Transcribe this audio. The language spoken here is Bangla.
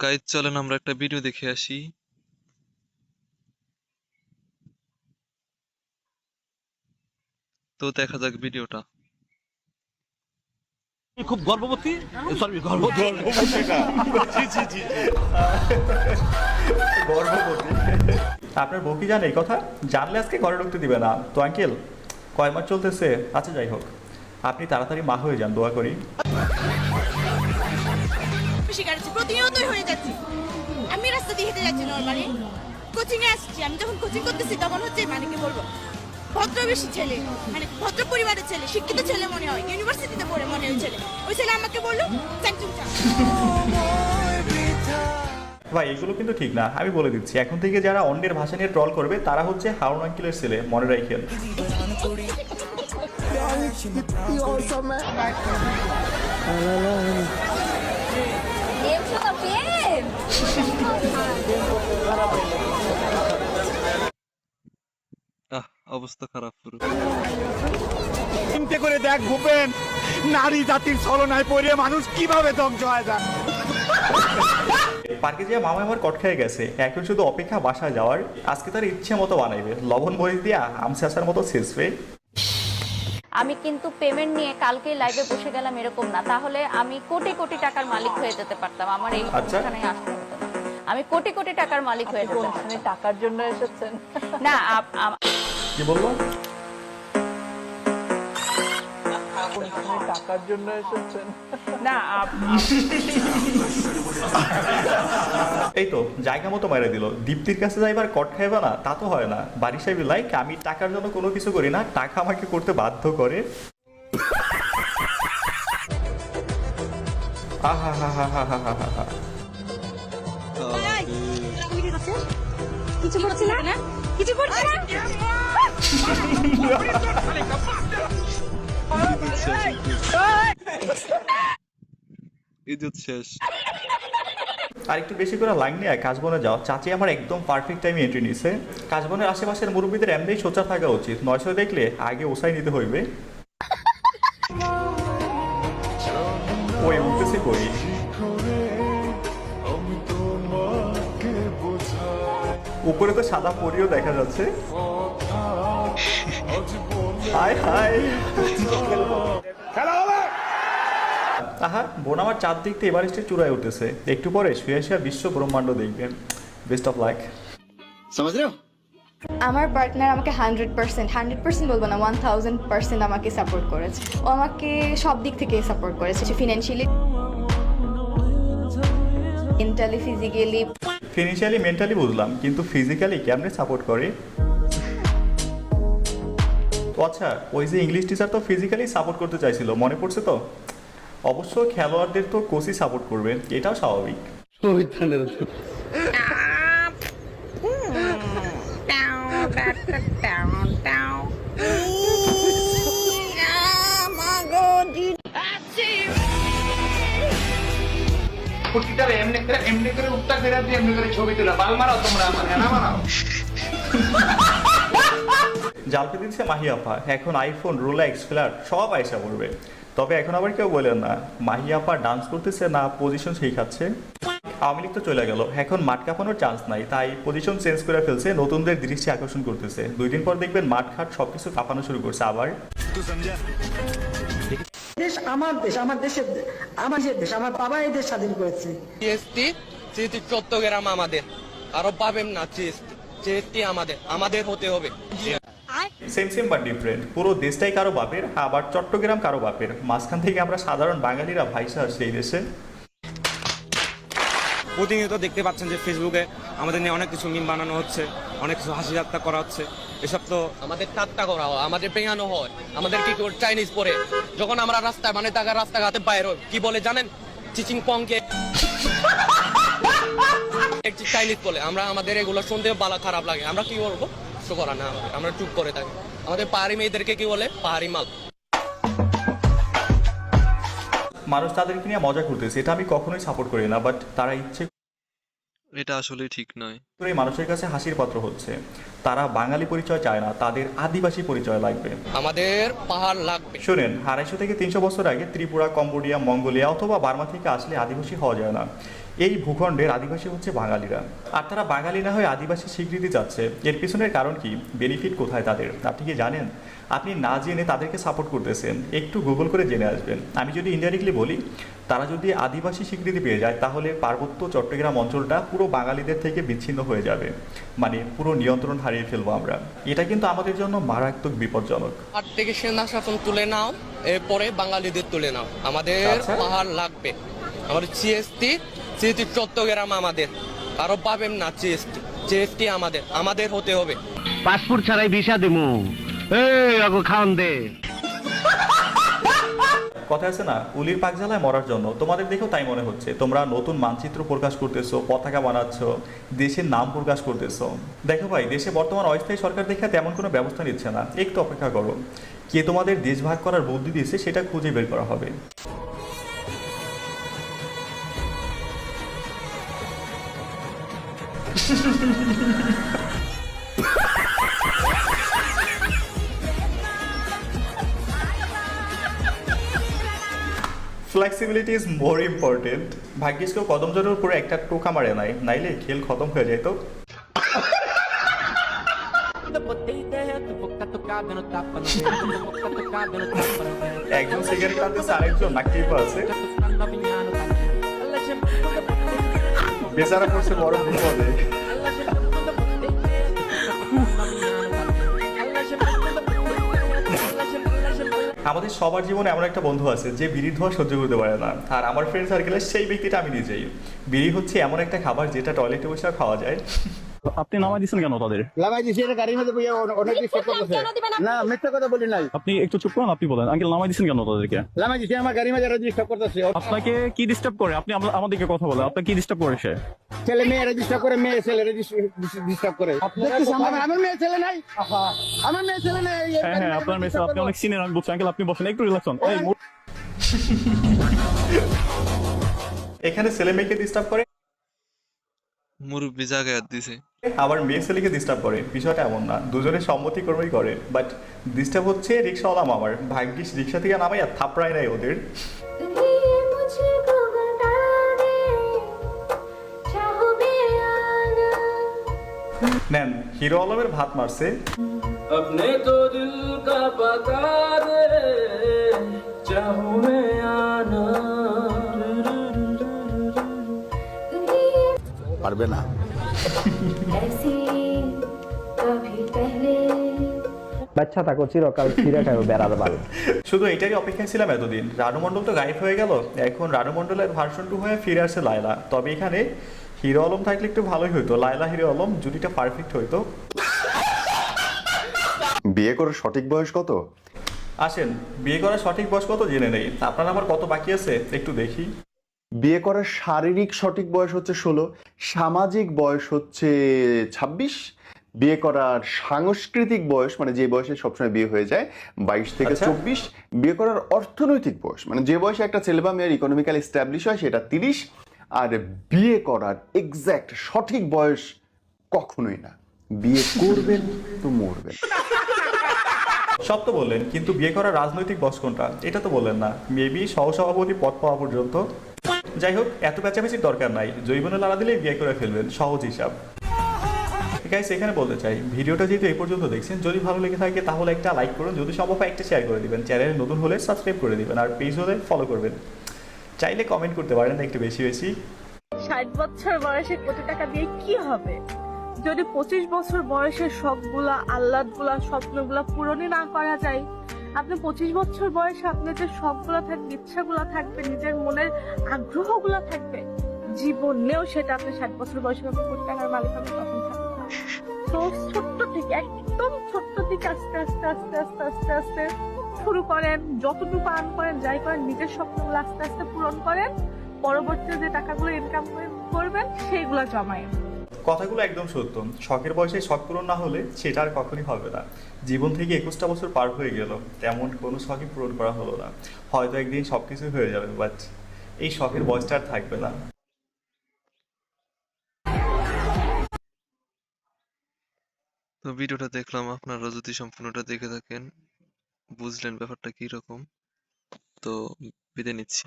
গাইজ চলেন আমরা একটা ভিডিও দেখে আসি। তো দেখা যাক ভিডিওটা। খুব গর্ভবতী, সরি গর্ভবতী না। জি জি জি গর্ভবতী। আপনার বউ কি জানে এই কথা? জানলে আজকে ঘরে ঢুকতে দিবে না তো। আঙ্কেল কয় মাস চলতেছে? আচ্ছা যাই হোক, আপনি তাড়াতাড়ি মা হয়ে যান, দোয়া করি। প্রতিনিয়তই হয়ে যাচ্ছে। আমি রাস্তা দিয়ে হেঁটে যাচ্ছি নরমালি, কোচিং এ আসছি। আমি যখন কোচিং করতেছি তখন হচ্ছে মানে কি বলবো, ভদ্রবেশী ছেলে, মানে ভদ্র পরিবারের ছেলে, শিক্ষিত ছেলে মনে হয়, ইউনিভার্সিটিতে পড়ে মনে হয় ছেলে। ওই ছেলে আমাকে বললো চ্যাংচুংচা। ভাই এগুলো কিন্তু ঠিক না, আমি বলে দিচ্ছি। এখন থেকে যারা অন্যের ভাষা নিয়ে ট্রল করবে তারা হচ্ছে হারুন আঙ্কেলের ছেলে, মনে রাখেন। অবস্থা খারাপ পুরো। চিন্তা করে দেখ ভূপেন, নারী জাতির ছলনায় পড়ে মানুষ কিভাবে ধ্বংস হয়ে যায়। পার্কে যে মামা আমার কট খেয়ে গেছে, এখন শুধু অপেক্ষা বাসায় যাওয়ার। আজকে তার ইচ্ছে মতো বানাইবে, লবণ মরিচ দিয়া আমসাসার মতো ছেঁচবে। আমি কিন্তু পেমেন্ট নিয়ে কালকে লাইভে বসে গেলাম এরকম না, তাহলে আমি কোটি কোটি টাকার মালিক হয়ে যেতে পারতাম। আমার এই অনুষ্ঠানে আসতে হতো না, আমি কোটি কোটি টাকার মালিক হয়ে যেতে পারতাম। টাকার জন্য এসেছেন না কি বলবো? টাকার জন্য এসেছেন না এই তো জায়গা মতো মেরে দিল। দীপ্তির কাছে যাইবার কট খাইবা না, তা তো হয় না। বাড়ি সাহেব লাইক আমি টাকার জন্য কোনো কিছু করি না, টাকা আমাকে করতে বাধ্য করে। আহা হা হা হা হা হা হা। কিছু করছি না, কিছু করছি না। ইজ্জত শেষ। আর একটু বেশি করে লাইন নিয়ে কাশবনে যাও। চাচি আমার একদম পারফেক্ট টাইমে এন্ট্রি নিছে। কাশবনের আশেপাশের মুরব্বীদের এমনি সোজা থাকা উচিত, নয়শো দেখলে আগে ওসাই নিতে হইবে। ওই উঠতেছে কই? উপরে তো সাদা পরিও দেখা যাচ্ছে। হাই হাই, আহা বোন আমার চারদিকটা এভারেস্টের চূড়ায় উঠেছে। একটু পরে শুয়ে শুয়ে বিশ্ব ব্রহ্মাণ্ড দেখবেন। Best of luck. আমার পার্টনার আমাকে 100% বলবো না, 1000% আমাকে সাপোর্ট করেছে। ও আমাকে সব দিক থেকে সাপোর্ট করেছে, financially, mentally, physically. Financially mentally বুঝলাম, কিন্তু ফিজিক্যালি কেমনে সাপোর্ট করে? তো আচ্ছা, ওই যে ইংলিশ টিচার তো ফিজিক্যালি সাপোর্ট করতে চাইছিল, মনে পড়ছে তো? অবশ্য খেলোয়াড়দের তো কোচই সাপোর্ট করবে, এটাও স্বাভাবিক। জালপে দিচ্ছে মাহি আপা, এখন আইফোন, রোলেক্স, ফ্ল্যাট সব আইসা পড়বে। তবে এখন আবার কেউ বলেন না মাহি আপা ডান্স করতেছে না পজিশন শেখাচ্ছে। আওয়ামী লীগ তো চলে গেল, এখন মাঠ কাঁপানোর চান্স নাই, তাই পজিশন চেঞ্জ করে ফেলছে, নতুনদের দৃষ্টি আকর্ষণ করতেছে। 2 দিন পর দেখবেন মাঠ ঘাট সবকিছু কাঁপানো শুরু করছে আবার। দেশ আমার দেশ, আমার দেশের, আমার দেশ, আমার বাবা এই দেশ স্বাধীন করেছে। জিএসটি চট্টগ্রাম আমাদের, আরো পাবেন না। জিএসটি আমাদের হতে হবে। Same same but different. পুরো দেশটাই কারো বাপের, আবার চট্টগ্রাম কারো বাপের। মাঝখান থেকে আমরা সাধারণ বাঙালিরা ভাইসা আসছি এই দেশে। প্রতিনিয়ত দেখতে পাচ্ছেন যে ফেসবুকে আমাদের নিয়ে অনেক কিছু মিম বানানো হচ্ছে, অনেক কিছু হাসি ঠাট্টা করা হচ্ছে। এসব তো আমাদের ঠাট্টা করা হয়, আমাদের পেঙানো হয়, আমাদের কি করে চাইনিজ পরে যখন আমরা রাস্তায় মানে রাস্তাঘাটে বাইরে কি বলে জানেন? চিচিং পংকে চাইনিজ বলে। আমরা আমাদের এগুলো শুনতে ভালো খারাপ লাগে, আমরা কি বলবো? কিছু করা না, আমরা চুপ করে থাকি। আমাদের পাহাড়ি মেয়েদেরকে কি বলে? পাহাড়ি মাল। মানুষ তাদেরকে নিয়ে মজা করতেছে, এটা আমি কখনোই সাপোর্ট করি না, বাট তারা ইচ্ছে এটা আসলে ঠিক নয়। করে মানুষের কাছে হাসির পাত্র হচ্ছে। তারা বাঙালি পরিচয় চায় না, তাদের আদিবাসী পরিচয় লাগবে। আমাদের পাহাড় লাগবে। শুনেন, 250 থেকে 300 বছর আগে ত্রিপুরা, কম্বোডিয়া, মঙ্গোলিয়া অথবা বার্মা থেকে আসলে আদিবাসী হওয়া যায় না। এই ভূখণ্ডের আদিবাসী হচ্ছে বাঙালিরা, আর তারা বাঙালি না হয়ে আদিবাসী স্বীকৃতি চাচ্ছে। এর পিছনের কারণ কি, বেনিফিট কোথায় তাদের, আপনি কি জানেন? আপনি না জেনে তাদেরকে সাপোর্ট করতেছেন, একটু গুগল করে জেনে আসবেন। আমি যদি ইনডাইরেক্টলি বলি, তারা যদি আদিবাসী স্বীকৃতি পেয়ে যায় তাহলে পার্বত্য চট্টগ্রাম অঞ্চলটা পুরো বাঙালিদের থেকে বিচ্ছিন্ন হয়ে যাবে, মানে পুরো নিয়ন্ত্রণ হারিয়ে ফেলবো আমরা। এটা কিন্তু আমাদের জন্য মারাত্মক বিপজ্জনক। আর থেকে সেনা শাসন তুলে নাও, এরপরে বাঙালিদের তুলে নাও, আমাদের আচ্ছা। পাহাড় লাগবে, আমাদের জিএসটি চট্টগ্রাম আমাদের, কারো পাবেন না জিএসটি আমাদের হতে হবে। পাসপোর্ট ছাড়াই ভিসা দেবো, খাওয়ান দে। কথা আছে না, উলির পাক জ্বালায় মরার জন্য। তোমাদের দেখেও তাই মনে হচ্ছে, তোমরা নতুন মানচিত্র প্রকাশ করতেছো, পতাকা বানাচ্ছ, দেশের নাম প্রকাশ করতেছো। দেখো ভাই, দেশে বর্তমান অস্থায়ী সরকার দেখে তেমন কোনো ব্যবস্থা নিচ্ছে না। একটু অপেক্ষা করো, কে তোমাদের দেশ ভাগ করার বুদ্ধি দিয়েছে সেটা খুঁজে বের করা হবে। Flexibility is more important. ভাগ্যিস কেউ কদম জোরের উপরে একটা টোকা মারে নাই, নাইলে খেল খতম হয়ে যেত। একজন সিগারেট টানতেছে, আরেকজন নাকি আছে, বেচারা পড়ছে বড় বিপদে। আমাদের সবার জীবনে এমন একটা বন্ধু আছে যে বিড়ির ধোঁয়া সহ্য করতে পারে না, আর আমার ফ্রেন্ড সার্কেলে সেই ব্যক্তিটা আমি নিজেই। বিড়ি হচ্ছে এমন একটা খাবার যেটা টয়লেটে বসে খাওয়া যায়। আপনি নামাই দিচ্ছেন কেন তাদের? লাগাই দিছি, এটা গাড়ির মধ্যে বইয়া অনেক ডিস্টার্ব করতেছে। না, মিথ্যা কথা বলি নাই। আপনি একটু চুপ করুন, আপনি বলেন। আঙ্কেল, নামাই দিচ্ছেন কেন তাদেরকে? লাগাই দিছি, আমার গাড়ির মধ্যে ডিস্টার্ব করতেছে। আপনাকে কি ডিস্টার্ব করে? আপনি আমাদেরকে কথা বলেন, আপনাকে কি ডিস্টার্ব করে সে? ছেলে মেয়ে রেজিস্টার করে, মেয়ে ছেলে ডিস্টার্ব করে। আমার মেয়ে ছেলে নাই, আমার মেয়ে ছেলে নাই। হ্যাঁ, আপনার মেসেজ আপনি অনেক সিনিয়র, আমি বলছি। আঙ্কেল, আপনি বসেন, একটু রিল্যাক্স হন। এখানে ছেলে মেয়েকে ডিস্টার্ব করে, মুরব্বি জায়গায় দিছে। আবার মেয়ে ছেলেকে ডিস্টার্ব করে। বিষয়টা এমন না, দুজনে সম্মতিক্রমেই করে। বাট ডিস্টার্ব হচ্ছে রিক্সাওয়ালা মামার। ভাগ্যিস রিক্সা থেকে নামাই আর থাপড়ায় নাই ওদের। নেন, হিরো আলমের ভাত মারছে। अपने तो दिल का पता दे, चाहूं मैं आना। পারবে না। বাচ্চা থাকো চিরকাল ফিরে খাও বেড়ার বাল। শুধু এটারই অপেক্ষায় ছিলাম এতদিন। রানু মণ্ডল তো গায়েব হয়ে গেল, এখন রানু মণ্ডলের ভার্সন 2 হয়ে ফিরে আসছে লায়লা। তবে এখানে হিরো আলম থাকলে একটু ভালোই হইতো, লায়লা হিরো আলম জুটিটা পারফেক্ট হইতো। বিয়ে করার সঠিক বয়স কত? আসেন, বিয়ে করার সঠিক বয়স কত জেনে নেই। আপনার আবার কত বাকি আছে একটু দেখি। বিয়ে করার শারীরিক সঠিক বয়স হচ্ছে 16, সামাজিক বয়স হচ্ছে 26, বিয়ে করার সাংস্কৃতিক বয়স মানে যে বয়সে সবসময় বিয়ে হয়ে যায় 22 থেকে 24, বিয়ে করার অর্থনৈতিক বয়স মানে যে বয়সে একটা ছেলে বা মেয়ের ইকোনমিক্যাল এস্টাবলিশ হয় সেটা 30, আর বিয়ে করার এক্স্যাক্ট সঠিক বয়স কখনোই না। বিয়ে করবেন তো মরবেন। সব তো বললেন, কিন্তু বিয়ে করার রাজনৈতিক বয়স কোনটা এটা তো বললেন না। মেবি সহসভাপতি পদ পাওয়া পর্যন্ত। যাই হোক, এত পেঁচাপেচির দরকার নাই, জৈবনে লাড়া দিলেই বিয়ে করে ফেলবেন, সহজ হিসাব। গাইস, এখানে বলতে চাই, ভিডিওটা যেহেতু এই পর্যন্ত দেখছেন, যদি ভালো লেগে থাকে তাহলে একটা লাইক করুন, যদি সম্ভব হয় একটা শেয়ার করে দিবেন, চ্যানেলে নতুন হলে সাবস্ক্রাইব করে দিবেন, আর পেজ হলে ফলো করবেন। চাইলে কমেন্ট করতে পারেন একটু বেশি বেশি। 60 বছর বয়সে কোটি টাকা দিয়ে কি হবে যদি 25 বছর বয়সের শখগুলা, আহ্লাদগুলা, স্বপ্নগুলা পূরণই না করা যায়? আপনি 25 বছর বয়সে আপনার যে শখগুলা থাকবে, ইচ্ছাগুলা থাকবে, নিজের মনের আগ্রহগুলা থাকবে, জীবনেও সেটা আপনি 60 বছর বয়সে কোটি টাকার মালিক হবে তখন থাকবে না। তো ছোট্ট থেকে, একদম ছোট্ট থেকে আস্তে আস্তে আস্তে আস্তে আস্তে আস্তে শুরু করেন, যতটুকু আর্ন করেন, যাই করেন, নিজের স্বপ্নগুলো আস্তে আস্তে পূরণ করেন। পরবর্তীতে যে টাকাগুলো ইনকাম করবেন সেইগুলো জমায়েন। কথাগুলো একদম সত্য। শখের বয়সে শখ পূরণ না হলে সেটা আর কখনই হবে না। জীবন থেকে 21টা বছর পার হয়ে গেল, তেমন কোনো শখই পূরণ করা হলো না। হয়তো একদিন সবকিছু হয়ে যাবে, বাট এই শখের বয়সটা আর থাকবে না। তো ভিডিওটা দেখলাম, আপনারা যদি সম্পূর্ণটা দেখে থাকেন বুঝলেন ব্যাপারটা কি রকম। তো বিদায় নিচ্ছি।